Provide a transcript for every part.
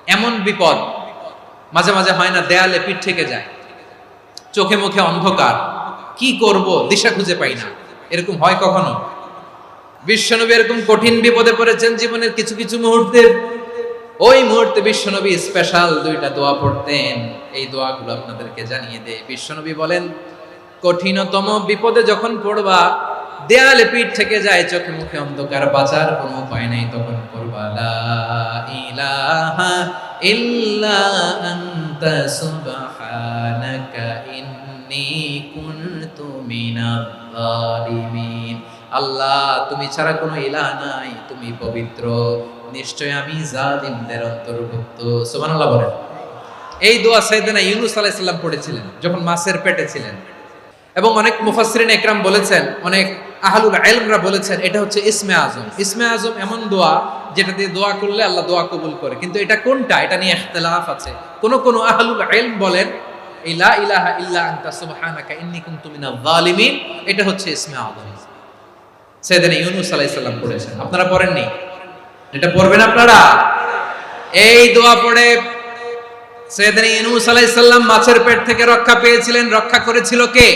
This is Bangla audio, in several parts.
এমন বিপদ মাঝে মাঝে হয় না, দেয়ালে পিঠ থেকে যায়, চোখে মুখে অন্ধকার, কি করব দিশা খুঁজে পাই না, এরকম হয় কখনো? বিশ্বনবী এরকম কঠিন বিপদে পড়েছেন জীবনের কিছু কিছু মুহূর্তে। ওই মুহূর্তে বিশ্বনবী স্পেশাল দুইটা দোয়া পড়তেন। এই দোয়াগুলো আপনাদেরকে জানিয়ে দেয়। বিশ্বনবী বলেন, কঠিনতম বিপদে যখন পড়বা, দেয়ালে পিঠ থেকে যায়, চোখে মুখে অন্ধকার, বাঁচার কোনো উপায় নাই, তখন পড়বা লা ইলাহা ইল্লা আনতা সুবহানাকা ইন্নী কুনতু মিনাজ জালিমিন। আল্লাহ, তুমি ছাড়া কোনো ইলাহ নাই, তুমি পবিত্র, নিশ্চয় আমি জালিমদের অন্তর্ভুক্ত। সুবহানাল্লাহ বলেন। এই দোয়া সাইয়েদনা ইউনূস আলাইহিস সালাম পড়েছিলেন যখন মাছের পেটে ছিলেন। এবং অনেক মুফাসসিরিন একরাম বলেছেন, অনেক আহলুল ইলমরা বলেছেন, এটা হচ্ছে ইসমে আজম। ইসমে আজম এমন দোয়া যেটা দিয়ে দোয়া করলে আল্লাহ দোয়া কবুল করে, কিন্তু এটা কোনটা, এটা নিয়ে ইখতিলাফ আছে। কোন আহলুল ইলম বলেন এই লা ইলাহা ইল্লা আনতা সুবহানাকা ইন্নী কুনতু মিনাজ জালিমিন, এটা হচ্ছে ইসমে আজম। সাইয়েদনা ইউনূস আলাইহিস সালাম পড়েছেন, আপনারা পড়েননি? এটা পড়বেন আপনারা। এই দোয়া পড়ে সাইয়েদনা ইউনূস আলাইহিস সালাম মাছের পেট থেকে রক্ষা পেয়েছিলেন। রক্ষা করেছিল কে?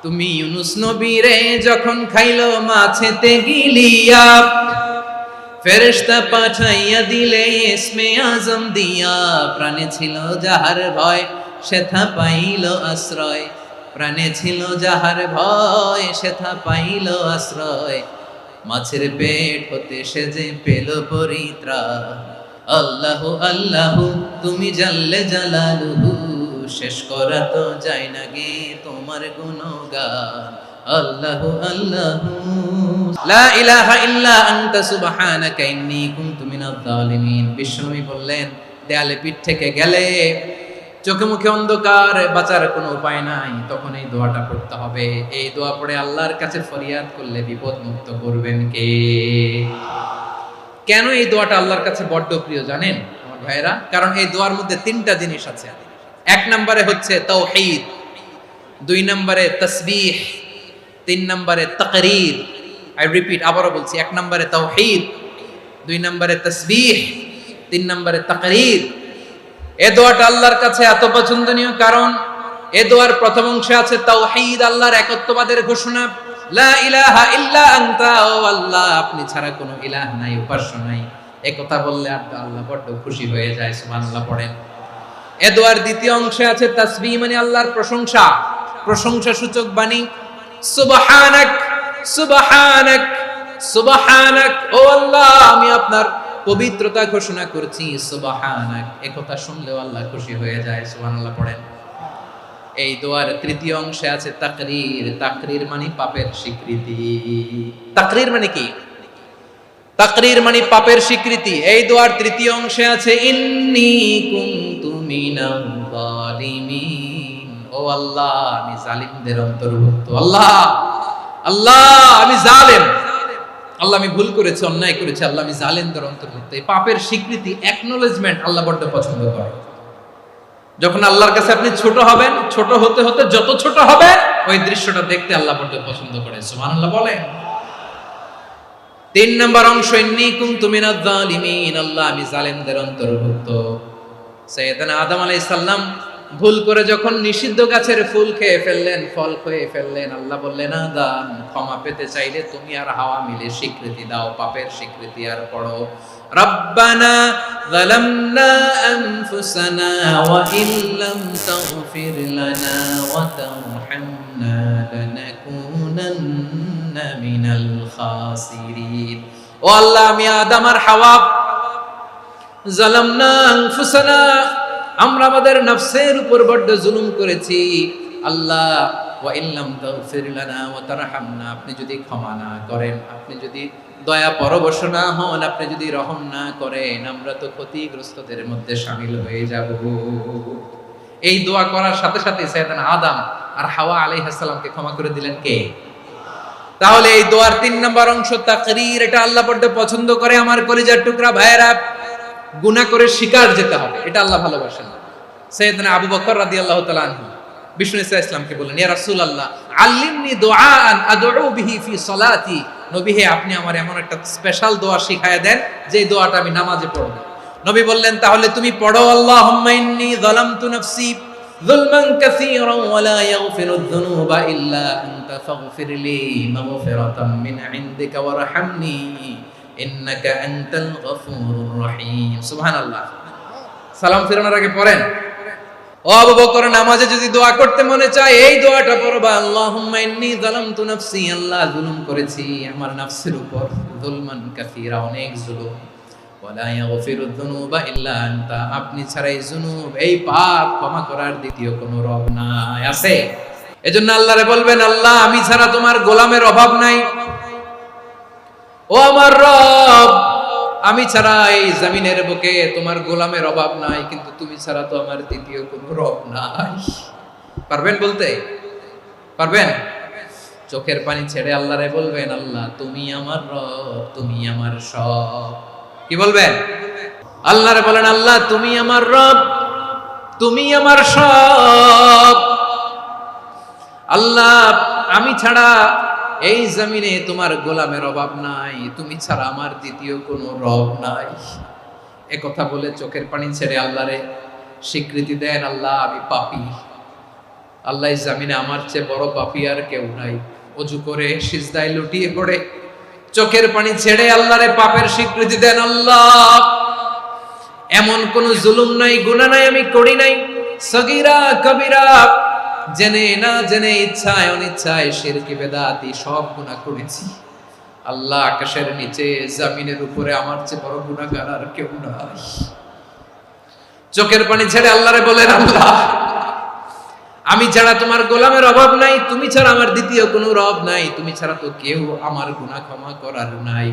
তুমি ইউনূস নবীরে যখন খাইলো মাছেতে গিলিয়া, ফেরেশতা পাঠাইয়া দিলে ইসমে আজম দিয়া, প্রাণে ছিল যাহার ভয় সেথা পাইল আশ্রয়, প্রাণে ছিল যাহার ভয় সেথা পাইল আশ্রয়, মাছের পেট হতে সে যে পেল পরিত্রাণ। আল্লাহু আল্লাহু তুমি জাল্লে জালালুহু, শেষ করা তো যায় না গে তোমার গুণগান। আল্লাহু আল্লাহু লা ইলাহা ইল্লা আনতা সুবহানাকা ইন্নী কুনতু মিনাজ জালিমিন। বিশ্বনবী বললেন, দেয়ালে পিঠ থেকে গেলে, চোখে মুখে অন্ধকার, বাঁচার কোনো উপায় নাই, তখন এই দোয়াটা পড়তে হবে। এই দোয়া পড়ে আল্লাহর কাছে ফরিয়াদ করলে বিপদ মুক্ত করবেন কে? কেন এই দোয়াটা আল্লাহর কাছে বড্ড প্রিয় জানেন আমার ভাইয়েরা? কারণ এই দোয়ার মধ্যে তিনটা জিনিস আছে। এক নম্বরে হচ্ছে তাওহীদ, দুই নম্বরে তাসবিহ, তিন নম্বরে তাকরীর। আই রিপিট, আবারও বলছি, এক নম্বরে তাওহীদ, দুই নম্বরে তাসবিহ, তিন নম্বরে তাকরীর। এই দোয়াটা আল্লাহর কাছে এত পছন্দনীয় কারণ এই দোয়ার প্রথম অংশে আছে তাওহীদ, আল্লাহর একত্ববাদের ঘোষণা। লা ইলাহা ইল্লা আনতা, ও আল্লাহ আপনি ছাড়া কোনো ইলাহ নাই, উপাস্য নাই, এই কথা বললে আল্লাহ বড্ড খুশি হয়ে যায়। সুবহানাল্লাহ পড়েন। এ দোয়ার দ্বিতীয় অংশে আছে তাসবিহ, মানে আল্লাহর প্রশংসা, প্রশংসা সূচক বাণী। সুবহানাক সুবহানাক সুবহানাক, ও আল্লাহ আমি আপনার পবিত্রতা ঘোষণা করছি। সুবহানাক, এই কথা শুনলেও আল্লাহ খুশি হয়ে যায়। সুবহানাল্লাহ পড়েন। এই দোয়ার তৃতীয় অংশে আছে তাকরীর। তাকরীর মানে পাপের স্বীকৃতি। তাকরীর মানে কি? তাকরীর মানে পাপের স্বীকৃতি। এই দোয়ার তৃতীয় অংশে আছে ইন্নী কুনতু মিনাজ জালিমিন, ও আল্লাহ আমি জালিমদের অন্তর্ভুক্ত। আল্লাহ আল্লাহ আমি জালেম, আল্লাহ আমি ভুল করেছি, অন্যায় করেছি, আল্লাহ আমি জালেমদের অন্তর্ভুক্ত। এই পাপের স্বীকৃতি, অ্যাকনোলেজমেন্ট আল্লাহ বড্ড পছন্দ করে। যখন আল্লাহর কাছে আপনি ছোট হবেন, ছোট হতে হতে যত ছোট হবে, ওই দৃশ্যটা দেখতে আল্লাহ বড্ড পছন্দ করে। সুবহানাল্লাহ বলেন। তিন নম্বর অংশ ইন্নী কুনতু মিনাজ জালিমিন, আল্লাহ আমি জালেমদের অন্তর্ভুক্ত। সাইয়েদনা আদম আলাইহিস সালাম ভুল করে যখন নিষিদ্ধ গাছের ফুল খেয়ে ফেললেন, ফল খেয়ে ফেললেন, আল্লাহ বললেন আদম ক্ষমা পেতে চাইলে তুমি আর হাওয়া মিলে স্বীকৃতি দাও, পাপের স্বীকৃতি। আর পড়ো রব্বানা যালামনা আনফুসানা ওয়া ইল্লাম তাগফির লানা ওয়া তারহামনা লানাকুনান্না মিনাল খাসিরিন। ও আল্লাহ আমি আদম আর হাওয়া যালামনা আনফুসানা, আমরা আমাদের নফসের উপর বড্ড জুলুম করেছি। আল্লাহ ওয়া ইল্লাম তাগফির লানা ওয়া তারহামনা, আপনি যদি ক্ষমা না করেন, আপনি যদি দয়া পরবশ না হন, আপনি যদি রহম না করেন, আমরা তো ক্ষতিগ্রস্তদের মধ্যে শামিল হয়ে যাব। এই দোয়া করার সাথে সাথে সাইয়েদনা আদম আর হাওয়া আলাইহিস সালামকে ক্ষমা করে দিলেন কে? তাহলে এই দোয়ার তিন নম্বর অংশ তাকরীর, এটা আল্লাহ বড্ড পছন্দ করে। আমার কলিজার টুকরা ভাইয়েরা, গুনাহ করে শিকার যেতে হবে, এটা আল্লাহ ভালোবাসেন। সাইয়েদনা আবু বকর রাদিয়াল্লাহু তাআলা আনহু বিষ্ণু ইসলামকে বললেন, ইয়া রাসূলুল্লাহ আল্লিমনি দুআআন আদউ বিহি ফি সালাতি, নবী হে আপনি আমার এমন একটা স্পেশাল দোয়া শিখায়া দেন যে দোয়াটা আমি নামাজে পড়ব। নবী বললেন তাহলে তুমি পড়ো আল্লাহুম্মা ইন্নী যালামতু নাফসি যুলমান কাসীরান ওয়া লা ইয়াগফিরুয যুনুবা ইল্লা আনতা ফাগফিরলি মাগফিরাতাম মিন ইনদিকা ওয়ারহামনি ইন্নাকা আনতাল গফুরুর রহিম। সুবহানাল্লাহ। সালাম ফিরানোর আগে পড়েন। ও আবু বকর, নামাজে যদি দোয়া করতে মনে চায় এই দোয়াটা পড়বা, আল্লাহুম্মা ইন্নী যালামতু নাফসি, আল্লাহ জুলুম করেছি আমার নফসের উপর, যুলমান কাসীরা, অনেক জুলুম, ওয়া লা ইয়াগফিরুয যুনুবা ইল্লা আনতা, আপনি ছাড়া এই জুনুব, এই পাপ ক্ষমা করার দ্বিতীয় কোনো রব নাই। আছে? এজন্য আল্লাহরে বলবেন, আল্লাহ আমি ছাড়া তোমার গোলামের অভাব নাই, ও আমার রব আমি ছাড়া এই জমিনের বুকে তোমার গোলামের অভাব নাই, কিন্তু তুমি ছাড়া তো আমার দ্বিতীয় কোনো রব নাই। পারবেন বলতে? পারবেন? চোখের পানি ছেড়ে আল্লাহরে বলবেন, আল্লাহ তুমি আমার রব, তুমি আমার সব। কি বলবেন? আল্লাহরে বলেন, আল্লাহ তুমি আমার রব, তুমি আমার সব। আল্লাহ আমি ছাড়া এই জমিনে তোমার গোলামের অভাব নাই, তুমি ছাড়া আমার দ্বিতীয় কোনো রব নাই। একথা বলে চোখের পানি ছেড়ে আল্লাহরে স্বীকৃতি দেন, আল্লাহ আমি পাপী, আল্লাহ এই জমিনে আমার চেয়ে বড় পাপী আর কেউ নাই। ওযু করে সিজদায় লুটিয়ে পড়ে চোখের পানি ছেড়ে আল্লাহরে পাপের স্বীকৃতি দেন, আল্লাহ এমন কোন জুলুম নাই, গুনাহ নাই আমি করি নাই, সগীরা কবিরা, জেনে না জেনে, ইচ্ছায় অনিচ্ছায়, শিরকি বেদাতি সব গুনাহ করেছি। আল্লাহ আকাশের নিচে জমিনের উপরে আমার চেয়ে বড় গুনাহগার আর কেউ নাই। চোখের পানি ছেড়ে আল্লাহরে বলেন, আল্লাহ আমি ছাড়া তোমার গোলামের অভাব নাই, তুমি ছাড়া আমার দ্বিতীয় কোনো রব নাই, তুমি ছাড়া তো কেউ আমার গুনাহ ক্ষমা করার নাই,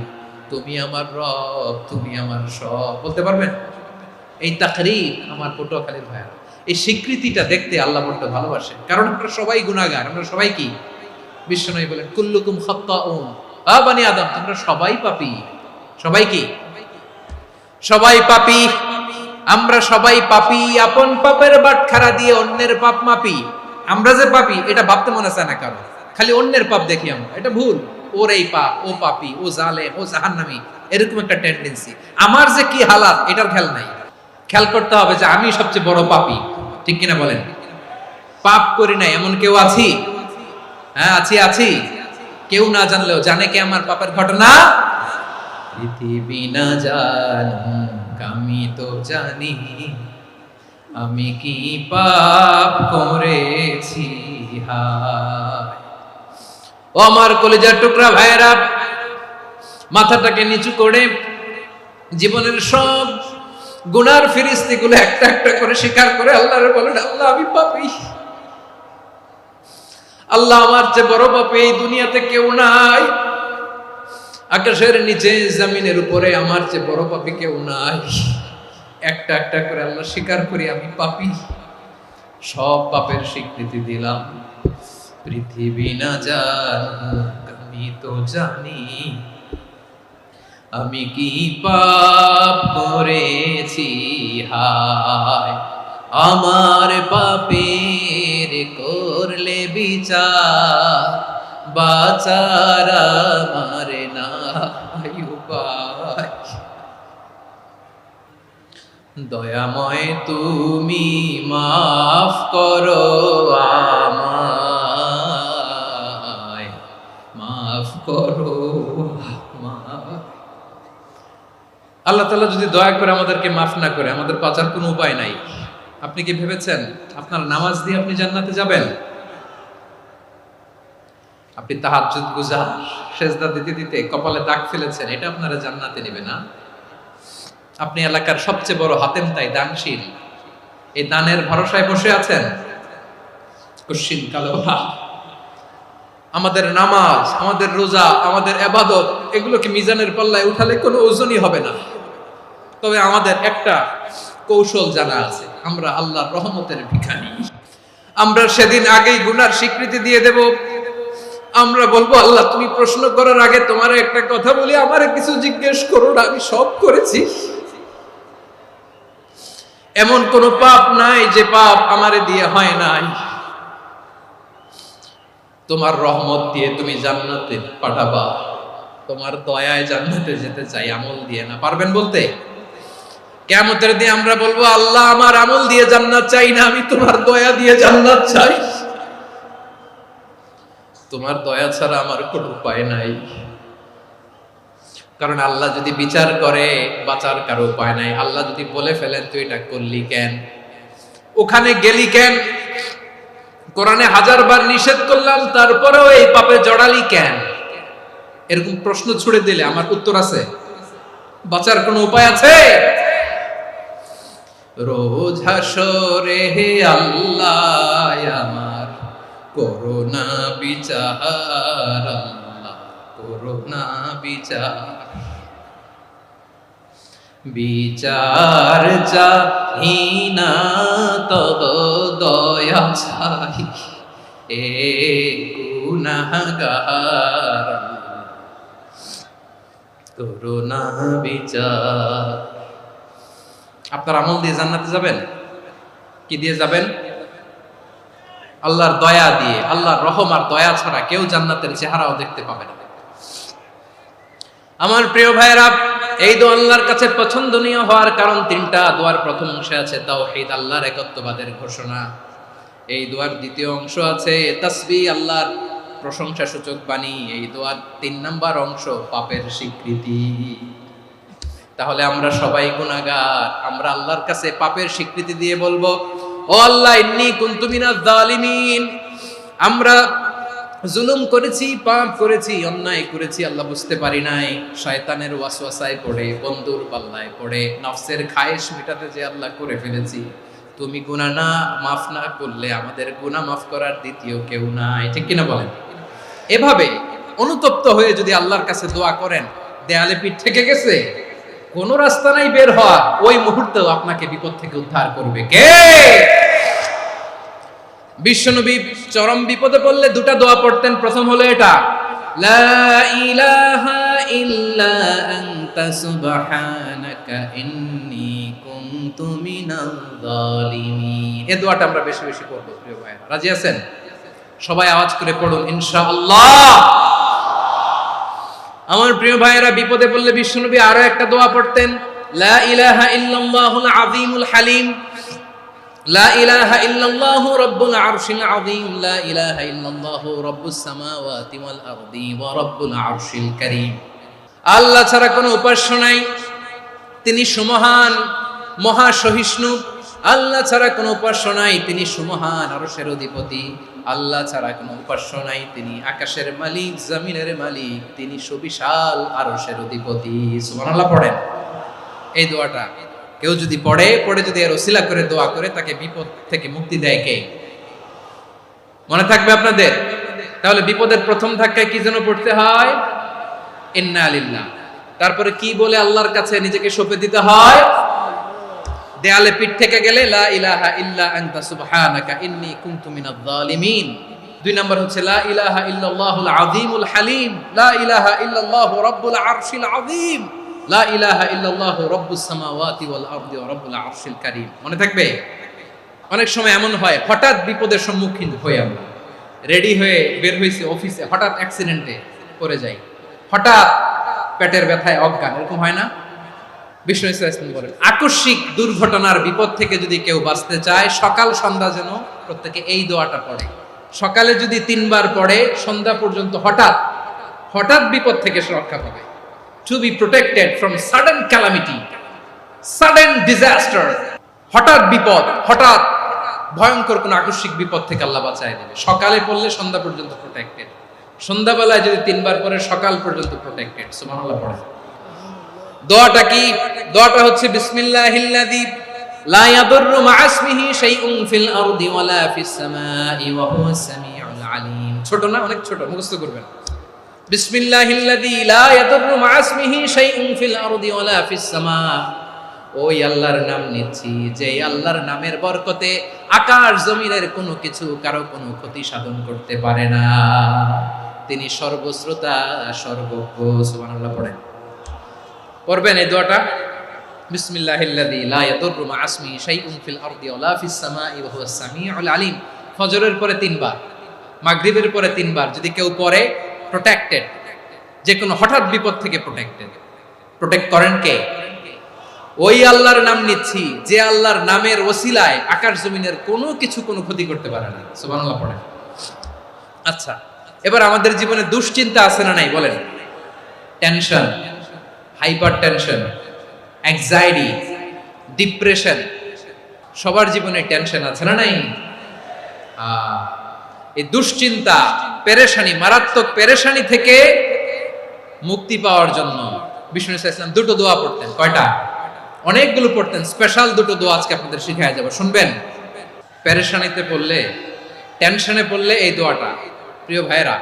তুমি আমার রব, তুমি আমার সব। বলতে পারবেন? এই তাকরীর আমার পটুয়াখালীর ভাইয়া, এই স্বীকৃতিটা দেখতে আল্লাহ বড় ভালোবাসেন, কারণ আমরা সবাই গুনাহগার, আমরা সবাই কি? বিশ্বনবী বলেন কুল্লুকুম খাত্তাউন, আ বনি আদম তোমরা সবাই পাপী। সবাই কি? সবাই পাপী। আমরা সবাই পাপী, আপন পাপের বাটখারা দিয়ে অন্যের পাপ মাপি। আমরা যে পাপী এটা ভাবতে মনে চায় না কারো, খালি অন্যের পাপ দেখি আমরা, এটা ভুল। ওর এই পাপ, ও পাপী, ও জালেম, ও জাহান্নামী, এরকম একটা টেন্ডেন্সি। আমার যে কি হালাত এটার খেয়াল নাই। খেয়াল করতে হবে যে আমি সবচেয়ে বড় পাপী, ঠিক কিনা বলেন? পাপ করি না এমন কেউ আছি? হ্যাঁ আছি, আছি। কেউ না জানলেও জানে কে আমার পাপের ঘটনা? পৃথিবী না জানুক আমি তো জানি, আমি কি পাপ করেছি হায়। ও আমার কলিজার টুকরা ভাইয়েরা, মাথাটাকে নিচু করে জীবনের সব গুনার ফিরিস্তিগুলো একটা একটা করে স্বীকার করে আল্লাহরে বলেন, আল্লাহ আমি পাপী, আল্লাহ আমার চেয়ে বড় পাপী এই দুনিয়াতে কেউ নাই, আকাশের নিচে জমিনের উপরে আমার চেয়ে বড় পাপী কেউ নাই। একটা একটা করে আল্লাহ স্বীকার করি আমি পাপী, সব পাপের স্বীকৃতি দিলাম। পৃথিবী না জানুক আমি তো জানি, আমি কি পাপ করেছি হায়। আমার পাপের করলে বিচার, বাঁচার আমার নাই উপায়। দয়াময় তুমি মাফ করো আমায়, মাফ করো আমায়। আল্লাহ তাআলা যদি দয়া করে আমাদেরকে মাফ না করে, আমাদের বাঁচার কোনো উপায় নাই। আপনি কি ভেবেছেন আপনার নামাজ দিয়ে আপনি জান্নাতে যাবেন? আপনি তাহাজ্জুদ গুজার, সেজদা দিতে দিতে কপালে দাগ ফেলেছেন, এটা আপনারা জান্নাতে নেবে না। আপনি এলাকার সবচেয়ে বড় হাতেম তাই দানশীল, এই দানের ভরসায় বসে আছেন, কশিন কালো না। আমাদের নামাজ, আমাদের রোজা, আমাদের ইবাদত, এগুলোকে মিজানের পাল্লায় উঠালে কোনো ওজনই হবে না। তবে আমাদের একটা কৌশল জানা আছে, আমরা আল্লাহর রহমতের ভিখারি। আমরা সেদিন আগেই গুনার স্বীকৃতি দিয়ে দেব। আমরা বলবো, আল্লাহ তুমি প্রশ্ন করার আগে তোমার একটা কথা বলি, আমারে কিছু জিজ্ঞেস করো না, আমি সব করেছি। এমন কোন পাপ নাই যে পাপ আমারে দিয়ে হয় নাই। তোমার রহমত দিয়ে তুমি জান্নাতে পাঠাবা, তোমার দয়ায় জান্নাতে যেতে চাই, আমল দিয়ে না। পারবেন বলতে? কিয়ামতের দিন আমরা বলবো, আল্লাহ আমার আমল দিয়ে জান্নাত চাই না, আমি তোমার দয়া দিয়ে জান্নাত চাই। তোমার দয়া ছাড়া আমার কোনো উপায় নাই। কারণ আল্লাহ যদি বিচার করে বাঁচার কারো উপায় নাই। আল্লাহ যদি বলে ফেলেন তুই এটা করলি কেন, ওখানে গেলি কেন, কোরআনে 1000 বার নিষেধ করলাম তারপরেও এই পাপে জড়ালি কেন, এরকম প্রশ্ন ছুড়ে দিলে আমার উত্তর আছে? বাঁচার কোনো উপায় আছে? রোজ হাসরে হে আল্লাহ আমার করোনা বিচার, আল্লাহ করোনা বিচার, বিচার চাহি না তব দয়া চাই, এ গুনাহগার করোনা বিচার। আপনার আমল দিয়ে জান্নাতে যাবেন? কি দিয়ে যাবেন? আল্লাহর দয়া দিয়ে। আল্লাহর রহম আর দয়া ছাড়া কেউ জান্নাতের চেহারাও দেখতে পাবে না। আমার প্রিয় ভাইয়েরা, এই দোয়া আল্লাহর কাছে পছন্দনীয় হওয়ার কারণ 3টা। দোয়ার প্রথম অংশে আছে তাওহীদ, আল্লাহর একত্ববাদের ঘোষণা। এই দোয়ার দ্বিতীয় অংশ আছে তাসবিহ, আল্লাহর প্রশংসা সূচক বাণী। এই দোয়ার 3 নাম্বার অংশ পাপের স্বীকৃতি। তাহলে আমরা সবাই গুনাহগার। আমরা আল্লাহর কাছে পাপের স্বীকৃতি দিয়ে বলবো, ও আল্লাহ ইন্নী কুনতু মিনাজ জালিমিন, আমরা জুলুম করেছি, পাপ করেছি, অন্যায় করেছি, আল্লাহ বুঝতে পারি নাই, শয়তানের ওয়াসওয়াসায় পড়ে, বন্ধুর পাল্লায় পড়ে, নফসের খায়েশ মেটাতে যে আল্লাহ করে ফেলেছি। তুমি গুনাহ না মাফ না করলে আমাদের গুনাহ মাফ করার দ্বিতীয় কেউ নাই। ঠিক কিনা বলেন? এভাবে অনুতপ্ত হয়ে যদি আল্লাহর কাছে দোয়া করেন, দেয়ালে পিঠ থেকে গেছে, কোনো রাস্তা নাই বের হওয়া, ওই মুহূর্তেও আপনাকে বিপদ থেকে উদ্ধার করবে কে? বিশ্বনবী চরম বিপদে পড়লে 2টা দোয়া পড়তেন। প্রথম হলো এটা, লা ইলাহা ইল্লা আনতা সুবহানাকা ইন্নী কুনতু মিনাল জালিমিন। এই দোয়াটা আমরা বেশি বেশি পড়ব প্রিয় ভাইরা। রাজি আছেন? সবাই আওয়াজ করে পড়ুন ইনশাআল্লাহ। আমার প্রিয় ভাইয়েরা, বিপদে পড়লে বিশ্বনবী আরো একটা দোয়া পড়তেন, লা ইলাহা ইল্লাল্লাহুল আযীমুল হালিম, লা ইলাহা ইল্লাল্লাহু রাব্বুল আরশিল আযীম, লা ইলাহা ইল্লাল্লাহু রাব্বুস সামাওয়াতি ওয়াল আরদি ওয়া রাব্বুল আরশিল কারীম। আল্লাহ ছাড়া কোনো উপাস্য নাই, তিনি সুমহান, মহা সহিষ্ণু। আল্লাহ ছাড়া কোনো উপাস্য নাই, তিনি সুমহান, আরশের অধিপতি। আল্লাহ ছাড়া কোনো উপাস্য নাই, তিনি আকাশের মালিক, জমিনের মালিক, তিনি সুবিশাল আরশের অধিপতি। সুবহানাল্লাহ পড়েন। এই দোয়াটা কেউ যদি পড়ে যদি এর ওসিলা করে দোয়া করে, তাকে বিপদ থেকে মুক্তি দেয় কে? মনে থাকবে আপনাদের? তাহলে বিপদের প্রথম ধাক্কায় কি যেন পড়তে হয়? ইন্না লিল্লাহ। তারপরে কি বলে আল্লাহর কাছে নিজেকে সঁপে দিতে হয়? দেয়ালে পিঠ থেকে গেলে লা ইলাহা ইল্লা আনতা সুবহানাকা ইন্নী কুনতু মিনাজ জালিমিন। 2 নাম্বার হচ্ছে লা ইলাহা ইল্লাল্লাহুল আযীমুল হালিম, লা ইলাহা ইল্লাল্লাহু রাব্বুল আরশিল আযীম, লা ইলাহা ইল্লাল্লাহু রাব্বুস সামাওয়াতি ওয়াল আরদি ওয়া রাব্বুল আরশিল কারীম। মনে থাকবে? অনেক সময় এমন হয়, হঠাৎ বিপদের সম্মুখীন হই আমরা, রেডি হয়ে বের হইছি অফিসে, হঠাৎ অ্যাক্সিডেন্টে পড়ে যাই, হঠাৎ পেটের ব্যথায় অজ্ঞান, এরকম হয় না? বিষ্ণু ইসলাম বলেন, আকস্মিক দুর্ঘটনার বিপদ থেকে যদি কেউ বাঁচতে চায়, সকাল সন্ধ্যা যেন প্রত্যেকে এই দোয়াটা পড়ে। সকালে যদি 3 বার পড়ে, সন্ধ্যা পর্যন্ত হঠাৎ বিপদ থেকে সে রক্ষা পাবে। To be protected from sudden calamity, sudden disaster, হঠাৎ বিপদ, হঠাৎ ভয়ঙ্কর কোন আকস্মিক বিপদ থেকে আল্লাহ বাঁচায় দেবে। সকালে পড়লে সন্ধ্যা পর্যন্ত প্রোটেক্টেড, সন্ধ্যাবেলায় যদি 3 বার পড়ে সকাল পর্যন্ত প্রোটেক্টেড। সুবহানাল্লাহ পড়ে। দোয়াটা কি? দোয়াটা হচ্ছে বিসমিল্লাহিল্লাযী লা ইয়াদুররু মা'a ইসমিহি শাইউন ফিল আরদি ওয়ালা ফিস সামাই ওয়া হুয়াস সামিউল আলীম। ছোট না? অনেক ছোট, মুখস্থ করবেন। বিসমিল্লাহিল্লাযী লা ইয়াদুররু মা'a ইসমিহি শাইউন ফিল আরদি ওয়ালা ফিস সামা। ওই আল্লাহর নাম নিচ্ছি, যে আল্লাহর নামের বরকতে আকাশ জমিনের কোনো কিছু কারো কোনো ক্ষতি সাধন করতে পারে না। তিনি সর্বশ্রোতা, সর্বজ্ঞ। সুবহানাল্লাহ পড়েন। পড়বেন এই দোয়াটা, বিসমিল্লাহিল্লাযী লা ইয়াদুররু মা'a ইসমিহি শাইউন ফিল আরদি ওয়ালা ফিস সামাই ওয়া হুয়াস সামিউল আলীম। ফজরের পরে 3 বার, মাগরিবের পরে 3 বার যদি কেউ পড়ে, প্রোটেক্টেড, যে কোনো হঠাৎ বিপদ থেকে প্রোটেক্টেড। প্রোটেক্ট করেন কে? ওই আল্লাহর নাম নিচ্ছি যে আল্লাহর নামের ওসিলায় আকাশ জমিনের কোনো কিছু কোনো ক্ষতি করতে পারে না। সুবহানাল্লাহ পড়ে। আচ্ছা, এবার আমাদের জীবনে দুশ্চিন্তা আছে না নাই বলেন? Tension, hyper tension, anxiety, depression, সবার জীবনে টেনশন আছে না নাই? এই দুশ্চিন্তা, পেরেশানি, মারাত্মক পেরেশানি থেকে মুক্তি পাওয়ার জন্য বিষ্ণু ইসলাম দুটো দোয়া পড়তেন। কয়টা? অনেকগুলো পড়তেন। স্পেশাল দুটো দোয়া আজকে আপনাদের শিখায় যাব, শুনবেন? পেরেশানিতে পড়লে, টেনশনে পড়লে এই দোয়াটা। প্রিয় ভাইরা,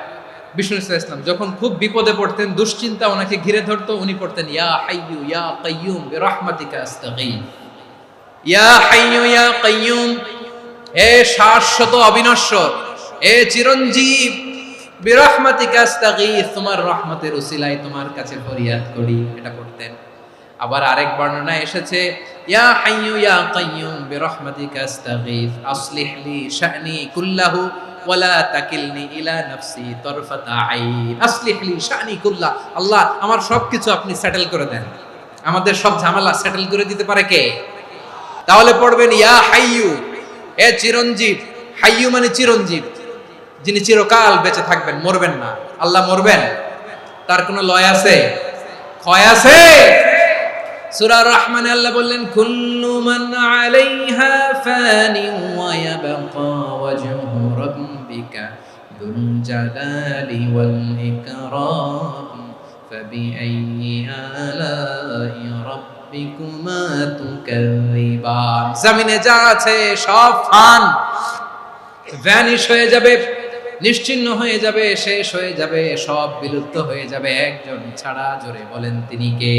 বিষ্ণু ইসলাম যখন খুব বিপদে পড়তেন, দুশ্চিন্তা ওনাকে ঘিরে ধরতো, উনি পড়তেন ইয়া হাইয়ু ইয়া কাইয়ুম বিরহমাতিকা আস্তাগীথ। ইয়া হাইয়ু ইয়া কাইয়ুম, হে শাশ্বত অবিনশ্বর, হে চিরঞ্জীব, বিরহমাতিকা আস্তাগীথ, তোমার রহমতের উসিলায় তোমার কাছে ফরিয়াদ করি। এটা পড়তেন। আবার আরেক বর্ণনায় এসেছে ইয়া হাইয়ু ইয়া কাইয়ুম বিরহমাতিকা আস্তাগীথ আসলিহ লি শা'নি কুল্লাহু ওয়ালা তাকিলনি ইলা নাফসি তারফাতা আইন। আসলিহ লি শা'নি কুল্লাহ, আল্লাহ আমার সবকিছু আপনি সেটেল করে দেন। আমাদের সব ঝামেলা সেটেল করে দিতে পারে কে? তাহলে পড়বেন ইয়া হাইয়ু, এ চিরঞ্জীব। হাইয়ু মানে চিরঞ্জীব, যিনি চিরকাল বেঁচে থাকবেন, মরবেন না। আল্লাহ মরবেন? তার কোনো লয় আছে? ক্ষয় আছে? সূরা রহমানে আল্লাহ বললেন কুল্লু মান আলাইহা ফানি ওয়া ইয়াবকা ওয়াজহু রাব্বিকা যুল জালালি ওয়াল ইকরাম ফাবিআইয়ি আলাই রাব্বিকুমা তুকাযিবান। জমিনে যা আছে সব ফান, ভ্যানিশ হয়ে যাবে, নিশ্চিহ্ন হয়ে যাবে, শেষ হয়ে যাবে, সব বিলুপ্ত হয়ে যাবে, একজন ছাড়া। জোরে বলেন তিনি কে?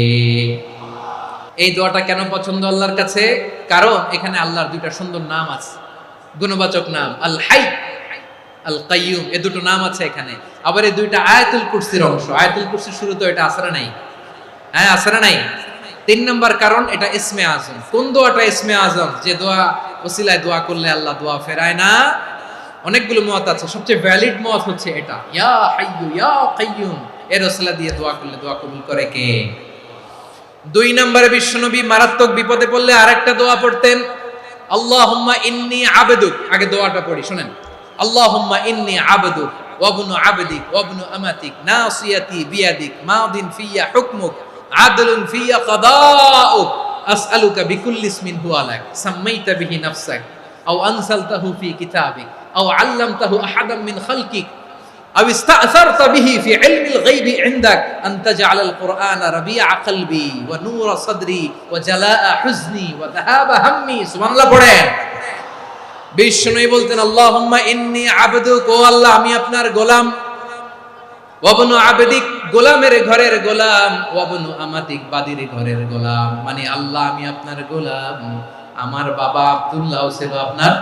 এই দোয়াটা কেন পছন্দ আল্লাহর কাছে? কারণ এখানে আল্লাহর দুইটা সুন্দর নাম আছে, গুণবাচক নাম, আল হাই, আল কাইয়ুম, এই দুটো নাম আছে এখানে। আবার এই দুইটা আয়াতুল কুরসির অংশ। আয়াতুল কুরসির শুরুতে এটা আছে না নাই? হ্যাঁ, আছে না নাই? 3 নম্বর কারণ, এটা ইসমে আজম। কোন দোয়াটা ইসমে আজম? যে দোয়া ওসিলায় দোয়া করলে আল্লাহ দোয়া ফেরায় না। অনেকগুলো মত আছে, সবচেয়ে ভ্যালিড মত হচ্ছে এটা, ইয়া হাইয়ু ইয়া কাইয়ুম, এর ওসিলা দিয়ে দোয়া করলে দোয়া কবুল করে কে? 2 নম্বরে বিশ্বনবী মারাত্মক বিপদে পড়লে আরেকটা দোয়া পড়তেন, আল্লাহুম্মা ইন্নী আবদুক। আগে দোয়াটা পড়ি, শুনেন। আল্লাহুম্মা ইন্নী আবদুক ওয়া ইবনু আবদিক ওয়া ইবনু আমাতিক নাসিয়াতি বিয়াদিক মাদিন ফিয়া হুকমুক আদলুন ফিয়া কাদাউক আসআলুকা বিকুল্লি ইসমিন হুয়া লাক সাম্মাইতা বিহি নাফসাক আও আনসালতাহু ফি কিতাবিক আও আল্লামতাহু আহাদাম মিন খালকিক أو استأثرت به في علم الغيب عندك أن تجعل القرآن ربيع قلبي ونور صدري وجلاء حزني وذهاب همي। سبحان الله পড়েন। বিষ্ণু বলতেন আল্লাহুম্মা ইন্নী আবদুক, ও আল্লাহ আমি আপনার গোলাম, ওয়া ইবনু আবদিক, গোলামের ঘরের গোলাম, ওয়া ইবনু আমাতিক, বাদীর ঘরের গোলাম। মানে আল্লাহ আমি আপনার গোলাম, আমার বাবা আব্দুল্লাহ ছিল আপনার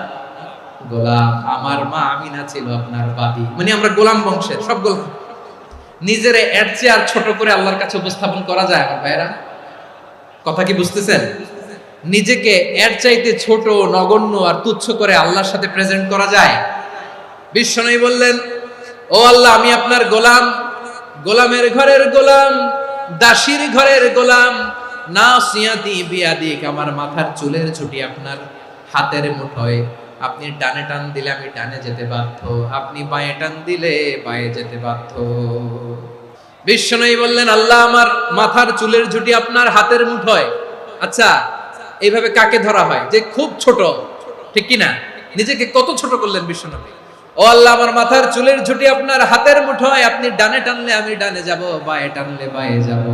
গোলাম, আমার মা আমিনা ছিল আপনার বাদী। মানে আমরা গোলাম বংশের, সব গোলাম। নিজেরে এর চেয়ে আর ছোট করে আল্লাহর কাছে উপস্থাপন করা যায় আমার ভাইরা? কথা কি বুঝতেছেন? নিজেকে এর চাইতে ছোট, নগণ্য আর তুচ্ছ করে আল্লাহর সাথে প্রেজেন্ট করা যায়? বিশ্বনবী বললেন ও আল্লাহ আমি আপনার গোলাম, গোলামের ঘরের গোলাম, দাসীর ঘরের গোলাম, নাসিয়াতি বিয়াদিক, আমার মাথার চুলের ছুটি আপনার হাতের মুঠোয়। আপনি ডানে টান দিলে আমি ডানে যেতে বাধ্য, আপনি বাঁয়ে টান দিলে বাঁয়ে যেতে বাধ্য। বিশ্বনবী বললেন আল্লাহ আমার মাথার চুলের ঝুঁটি আপনার হাতের মুঠোয়। আচ্ছা, এইভাবে কাকে ধরা হয়? যে খুব ছোট, ঠিক কি না? নিজেকে কত ছোট করলেন বিশ্বনবী। ও আল্লাহ আমার মাথার চুলের ঝুঁটি আপনার হাতের মুঠোয়, আপনি ডানে টানলে আমি ডানে যাব, বাঁয়ে টানলে বাঁয়ে যাব।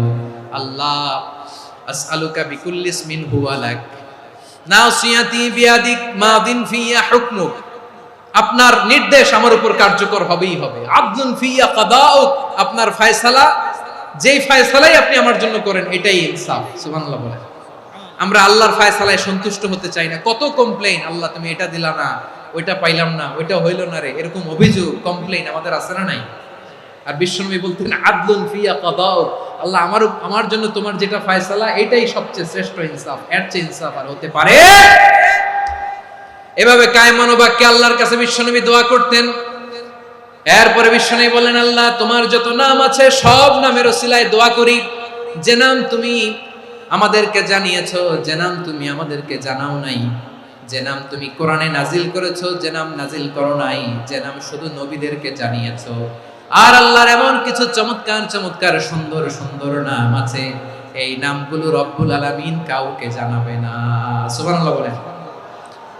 আল্লাহ আসআলুকা বিকুল্লি ইসমিন হুয়া লাক নাসিয়াতি বিয়াদিক মাদিন ফিয়া হুকমুক, আপনার নির্দেশ আমার উপর কার্যকর হবেই হবে। আদলুন ফিয়া কাদাউক, আপনার ফয়সালা, যেই ফয়সালাই আপনি আমার জন্য করেন এটাই ইনসাফ। সুবহানাল্লাহ বলেন। আমরা আল্লাহর ফয়সালায় সন্তুষ্ট হতে চাই না। কত কমপ্লেইন, আল্লাহ তুমি এটা দিলা না, ওইটা পাইলাম না, ওইটা হইল না রে, এরকম অভিযোগ, কমপ্লেইন আমাদের আছে না নাই? আর বিশ্বনবী বলতেন আদলুন ফিয়া কাদাউক, আল্লাহ আমার জন্য তোমার যেটা ফয়সালা এটাই সবচেয়ে শ্রেষ্ঠ ইনসাফ, এর চেয়ে ইনসাফ আর হতে পারে? এভাবে কায়মান বাক্যে আল্লাহর কাছে বিশ্বনবী দোয়া করতেন। এরপরে বিশ্বনবী বলেন আল্লাহ তোমার যত নাম আছে সব নামের ওসিলায় দোয়া করি, যে নাম তুমি আমাদেরকে জানিয়েছো যে নাম তুমি আমাদেরকে জানাও নাই, যে নাম তুমি কোরআনে নাজিল করেছো, যে নাম নাজিল করো নাই, যে নাম শুধু নবীদেরকে জানিয়েছো। আর আল্লাহর এমন কিছু চমৎকার চমৎকার সুন্দর সুন্দর নাম আছে, এই নামগুলো রব্বুল আলামিন কাউকে জানাবে না। সুবহানাল্লাহ বলেন।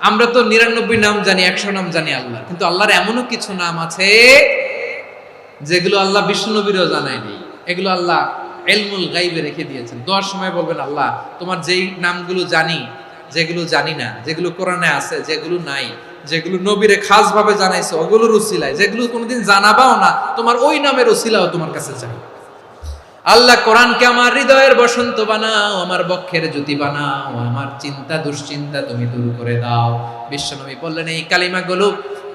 আমরা তো 99 নাম জানি, 100 নাম জানি আল্লাহ, কিন্তু আল্লাহর এমনও কিছু নাম আছে যেগুলো আল্লাহ বিষ্ণু নবীরও জানায়নি। এগুলো আল্লাহ ইলমুল গায়বে রেখে দিয়েছেন। দোয়ার সময় বলবেন, আল্লাহ তোমার যেই নামগুলো জানি, যেগুলো জানি না, যেগুলো কোরআনে আছে, যেগুলো নাই, যেগুলো নবীরে খাস ভাবে জানাইছো ওগুলোর উসিলায়, যেগুলো কোনোদিন জানাবাও না তোমার ওই নামের উসিলাও তোমার কাছে চাই। আল্লাহ কোরআনকে আমার হৃদয়ের বসন্ত বানাও, আমার বক্ষের জ্যোতি বানাও, আমার চিন্তা দুশ্চিন্তা তুমি দূর করে দাও। বিশ্বনবী বললেন, এই কালিমাগুলো,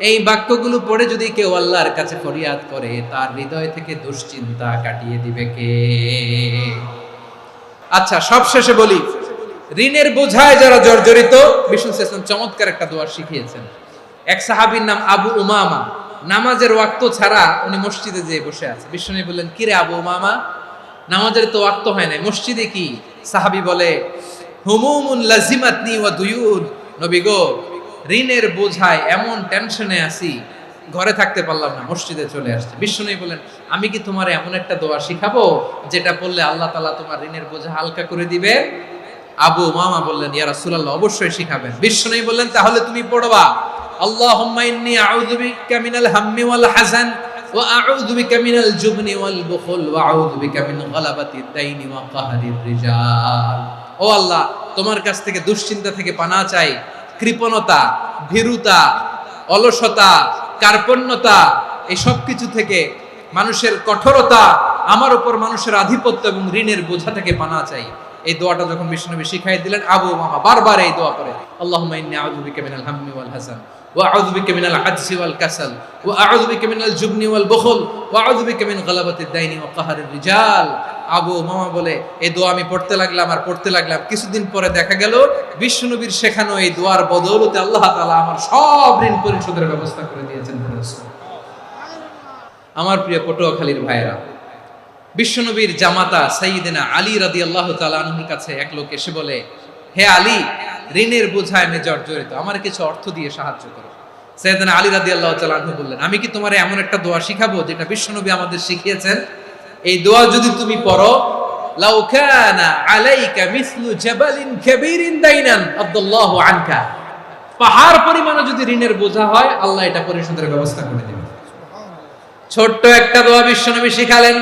এই বাক্যগুলো পড়ে যদি কেউ আল্লাহর কাছে ফরিয়াদ করে, তার হৃদয় থেকে দুশ্চিন্তা কাটিয়ে দিবে কে? আচ্ছা, সবশেষে বলি, ঋণের বোঝায় যারা জর্জরিত, বিষ্ণু সাল্লাল্লাহু চমৎকার একটা দোয়া শিখিয়েছেন। এক সাহাবীর নাম আবু উমামা, নামাজের ওয়াক্ত ছাড়া উনি মসজিদে যেয়ে বসে আছে। বিষ্ণু বললেন, কি রে আবু উমামা, নামাজের তো ওয়াক্ত হয় না, মসজিদে কি? সাহাবী বলে, হুমুমুন লাজিমাতনি ওয়া দুয়ুন, নবী গো, ঋণের বোঝায় এমন টেনশনে আছি, ঘরে থাকতে পারলাম না, মসজিদে চলে আসছে। বিষ্ণু বলেন, আমি কি তোমার এমন একটা দোয়া শিখাবো যেটা পড়লে আল্লাহ তাআলা তোমার ঋণের বোঝা হালকা করে দিবে? আবু উমামা বললেন, ইয়া রাসূলুল্লাহ, অবশ্যই শিখাবেন। বিষ্ণু বললেন, তাহলে তুমি পড়বা, আল্লাহুম্মা ইন্নী আউযু বিকা মিনাল হাম্মি ওয়াল হাযান ওয়া আউযু বিকা মিনাল জুবনি ওয়াল বুখল ওয়া আউযু বিকা মিন গালাবাতিদ দাইনি ওয়া কাহরির রিজাল। ও আল্লাহ, তোমার কাছ থেকে দুশ্চিন্তা থেকে পানাহ চাই, কৃপণতা, ভীরুতা, অলসতা, কার্পণ্যতা, এই সব কিছু থেকে, মানুষের কঠোরতা, আমার উপর মানুষের আধিপত্য এবং ঋণের বোঝা থেকে পানাহ চাই। এই দোয়াটা যখন বিষ্ণুনবী শিখাই দিলেন, আবু উমামা বারবার এই দোয়া করে, আল্লাহুম্মা ইন্নী আউযু বিকা মিনাল হাম্মি ওয়াল হাযান ওয়া আউযু বিকা মিনাল আজজি ওয়াল কাসাল ওয়া আউযু বিকা মিনাল জুবনি ওয়াল বুখল ওয়া আউযু বিকা মিন গালাবাতিদ দাইনি ওয়া কাহরির রিজাল। আবু উমামা বলে, এই দোয়া আমি পড়তে লাগলাম। কিছুদিন পরে দেখা গেল বিষ্ণুনবীর শেখানো এই দোয়ার বদৌলতে আল্লাহ তাআলা আমার সব ঋণ পরিশোধের ব্যবস্থা করে দিয়েছেন। আমার প্রিয় পটুয়াখালীর ভাইরা, বিশ্বনবীর জামাতা সাইয়্যিদিনা আলী রাদিয়াল্লাহু তাআলা আনহুর কাছে এক লোক এসে বলে, হে আলী, ঋণের বোঝায় আমি জর্জরিত, আমার কিছু অর্থ দিয়ে সাহায্য করো। সাইয়্যিদিনা আলী রাদিয়াল্লাহু তাআলা আনহু বললেন, আমি কি তোমারে এমন একটা দোয়া শিখাবো যেটা বিশ্বনবী আমাদের শিখিয়েছেন? এই দোয়া যদি তুমি পড়ো, লাউ কানা আলাইকা মিসলু জাবালিন কাবীরিন দাইনান আদাল্লাহু আনকা, পাহাড় পরিমাণে যদি ঋণের বোঝা হয়, আল্লাহ এটা পরিশোধের ব্যবস্থা করে দেবেন। ছোট্ট একটা দোয়া বিশ্বনবী শিখালেন,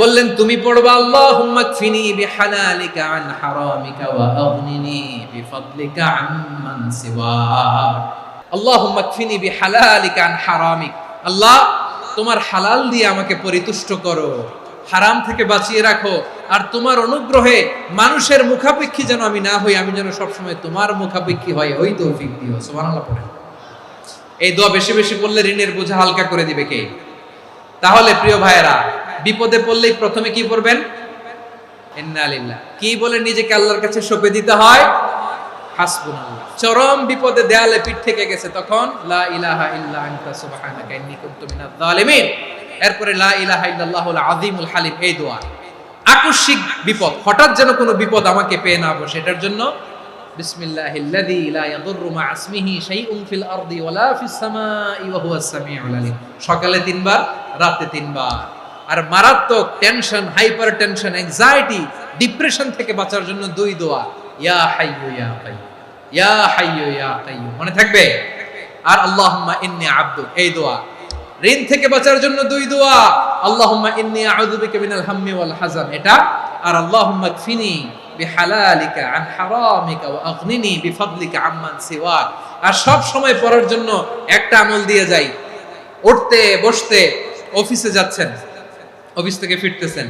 বললেন, তুমি পড়বা, আল্লাহুম্মা কফিনি বিহালালিকা আন হারামিকা ওয়া আগনিনি বিফাদলিকা আম্মান সিওয়াক। আল্লাহুম্মা কফিনি বিহালালিকা আন হারামিক, আল্লাহ তোমার হালাল দিয়ে আমাকে পরিতুষ্ট করো, হারাম থেকে বাঁচিয়ে রাখো, আর তোমার অনুগ্রহে মানুষের মুখাপেক্ষী যেন আমি না হই, আমি যেন সবসময় তোমার মুখাপেক্ষী হই, ওই তৌফিক দিও। সুবহানাল্লাহ পড়েন। এই দোয়া বেশি বেশি পড়লে ঋণের বোঝা হালকা করে দিবে কে? তাহলে প্রিয় ভাইয়েরা, বিপদে পড়লেই প্রথমে কি পড়বেন? ইন্না লিল্লাহ। কি বলে নিজেকে আল্লাহর কাছে সঁপে দিতে হয়? হাসবুনাল্লাহ। চরম বিপদে দেয়ালে পিঠ থেকে গেছে, তখন লা ইলাহা ইল্লা আনতা সুবহানাকা ইন্নী কুনতু মিনাজ জালিমিন। এরপরে লা ইলাহা ইল্লাল্লাহুল আযীমুল হালিম, এই দোয়া। আকস্মিক বিপদ, হঠাৎ যেন কোনো বিপদ আমাকে পেয়ে না বসে, এটার জন্য বিসমিল্লাহিল্লাযী লা ইয়াদুররু মা ইসমিহি শাইউন ফিল আরদি ওয়ালা ফিস সামাই ওয়া হুয়াস সামিউল আলীম। সকালে 3 বার, রাতে 3 বার। আর মারাত্মক tension, hyper tension, anxiety, depression থেকে বাঁচার জন্য 2 দোয়া, ইয়া হাইয়্যু ইয়া কাইয়্যুম, ইয়া হাইয়্যু ইয়া কাইয়্যুম, মনে থাকবে? আর আল্লাহুম্মা ইন্নী আবদুক, এই দোয়া। ঋণ থেকে বাঁচার জন্য 2 দোয়া, আল্লাহুম্মা ইন্নী আউযু বিকা মিনাল হাম্মি ওয়াল হাযান, এটা। আর আল্লাহুম্মা কফিনি বিহালালিকা আন হারামিকা ওয়া আগনিনি বিফাদলিকা আম্মান সিওয়াক। আর সব সময় পড়ার জন্য একটা আমল দিয়ে যাই, উঠতে বসতে, অফিসে যাচ্ছেন, অফিস থেকে ফিরতেছেন,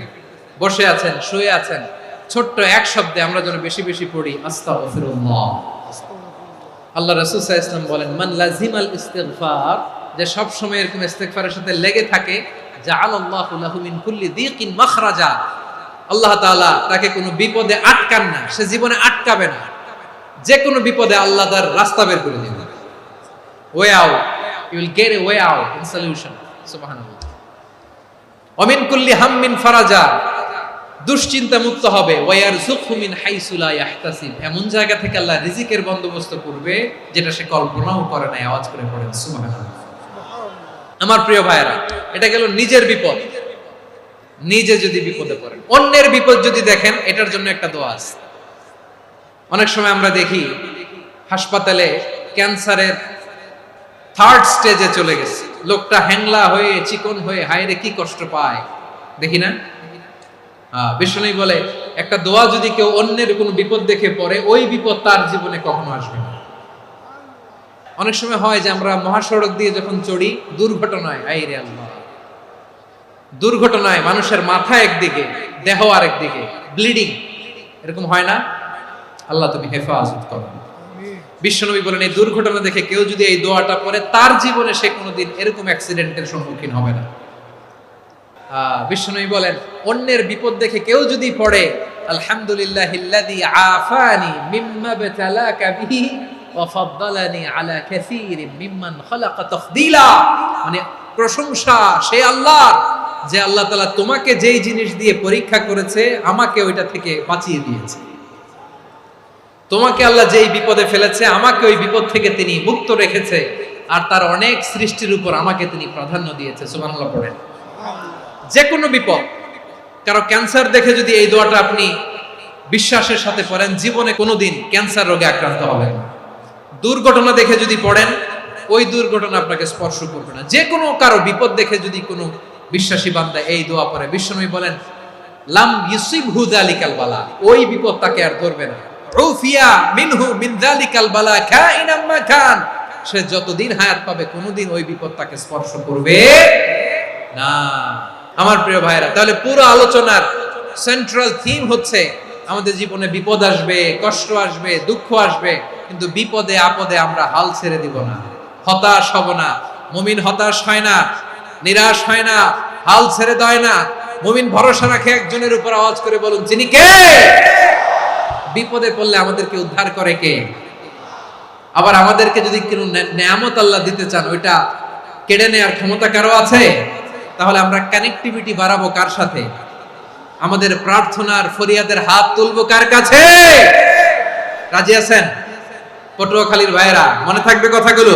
বসে আছেন, শুয়ে আছেন, ছোট্ট এক শব্দে আমরা যেন বেশি বেশি পড়ি, আস্তাগফিরুল্লাহ। আল্লাহ রাসূল সাল্লাল্লাহু আলাইহি ওয়াসাল্লাম বলেন, মান লাজিমাল ইস্তিগফার, যে সব সময় এরকম ইস্তিগফারের সাথে লেগে থাকে, জাআলাল্লাহু লাহু মিন কুল্লি দীকিন মাখরাজা, আল্লাহ তাআলা তাকে কোনো বিপদে আটকান না, সে জীবনে আটকাবে না, যে কোনো বিপদে আল্লাহ তার রাস্তা বের করে দিবেন। Way out, you will get a way out in solution. সুবহানাল্লাহ। ওয়া মিন কুল্লি হাম্মিন ফারাজা, দুশ্চিন্তা মুক্ত হবে, ওয়ারযুকহু মিন হাইসু লা ইয়াহতাসিব, এমন জায়গা থেকে আল্লাহ রিজিকের বন্দোবস্ত করবে যেটা সে কল্পনাও করে নাই। আওয়াজ করে পড়েন সুবহানাল্লাহ। আমার প্রিয় ভাইরা, এটা গেল নিজের বিপদ। নিজে যদি বিপদে পড়েন, অন্যের বিপদ যদি দেখেন, এটার জন্য একটা দোয়া আছে। অনেক সময় আমরা দেখি হাসপাতালে ক্যান্সারের 3rd স্টেজে চলে গেছে, লোকটা হ্যাংলা হয়ে চিকন হয়ে হায়রে কি কষ্ট পায়, দেখি না? বিষ্ণু বলে একটা দোয়া যদি কেউ অন্যের কোনো বিপদ দেখে পড়ে, ওই বিপদ তার জীবনে কখনো আসবে না। অনেক সময় হয় যে আমরা মহাসড়ক দিয়ে যখন চড়ি, দুর্ঘটনায়, আইরে আল্লাহ, দুর্ঘটনায় মানুষের মাথা একদিকে, দেহ আরেকদিকে, ব্লিডিং, এরকম হয় না? আল্লাহ তুমি হেফাজত করো। বিশ্বনবী বলেন এই দুর্ঘটনা দেখে কেউ যদি এই দোয়াটা পড়ে, তার জীবনে সে কোনোদিন এরকম অ্যাক্সিডেন্টের সম্মুখীন হবে না। বিশ্বনবী বলেন অন্যের বিপদ দেখে কেউ যদি পড়ে, আলহামদুলিল্লাহিল্লাযী আফানি মিম্মা বাতালাকা বিহি ওয়া ফাদ্দালানি আলা কাসীরিন মিম্মান খালাকা তাফদীলা, মানে প্রশংসা সে আল্লাহ, যে আল্লাহ তাআলা তোমাকে যেই জিনিস দিয়ে পরীক্ষা করেছে, আমাকে ওইটা থেকে বাঁচিয়ে দিয়েছে। তোমাকে আল্লাহ যেই বিপদে ফেলেছে, আমাকে ওই বিপদ থেকে তিনি মুক্ত রেখেছে, আর তার অনেক সৃষ্টির উপর আমাকে তিনি প্রাধান্য দিয়েছে। সুবহানাল্লাহ পড়েন। যে কোনো বিপদ, কারো ক্যান্সার দেখে যদি এই দোয়াটা আপনি বিশ্বাসের সাথে পড়েন, জীবনে কোনোদিন ক্যান্সার রোগে আক্রান্ত হবেন না। দুর্ঘটনা দেখে যদি পড়েন, ওই দুর্ঘটনা আপনাকে স্পর্শ করবে না। যে কোনো কারো বিপদ দেখে যদি কোনো বিশ্বাসী বান্দা এই দোয়া পড়ে, বিশ্বনবী বলেন লাম ইউসিবহু যালিকাল বালা, ওই বিপদ তাকে আর ধরবে না। উফিয়া মিনহু মিন যালিকাল বালা কাইনাম মা কান, সে যতদিন হায়াত পাবে কোনোদিন ওই বিপদ তাকে স্পর্শ করবে না। আমার প্রিয় ভাইরা, তাহলে পুরো আলোচনার সেন্ট্রাল থিম হচ্ছে আমাদের জীবনে বিপদ আসবে, কষ্ট আসবে, দুঃখ আসবে, কিন্তু বিপদে আপদে আমরা হাল ছেড়ে দিব না, হতাশ হব না। মুমিন হতাশ হয় না, নিরাশ হয় না, হাল ছেড়ে দেয় না। মুমিন ভরসা রাখে একজনের উপর। আওয়াজ করে বলুন, যিনি কে? বিপদে পড়লে আমাদেরকে উদ্ধার করে কে? আবার আমাদেরকে যদি কোনো নেয়ামত আল্লাহ দিতে চান, ওইটা কেড়ে নেওয়ার ক্ষমতা কারো আছে? তাহলে আমরা কানেক্টিভিটি বাড়াবো কার সাথে? আমাদের প্রার্থনার ফরিয়াদের হাত তুলবো কার কাছে? রাজি আছেন? পটুয়াখালীর ভাইরা, মনে থাকবে কথাগুলো?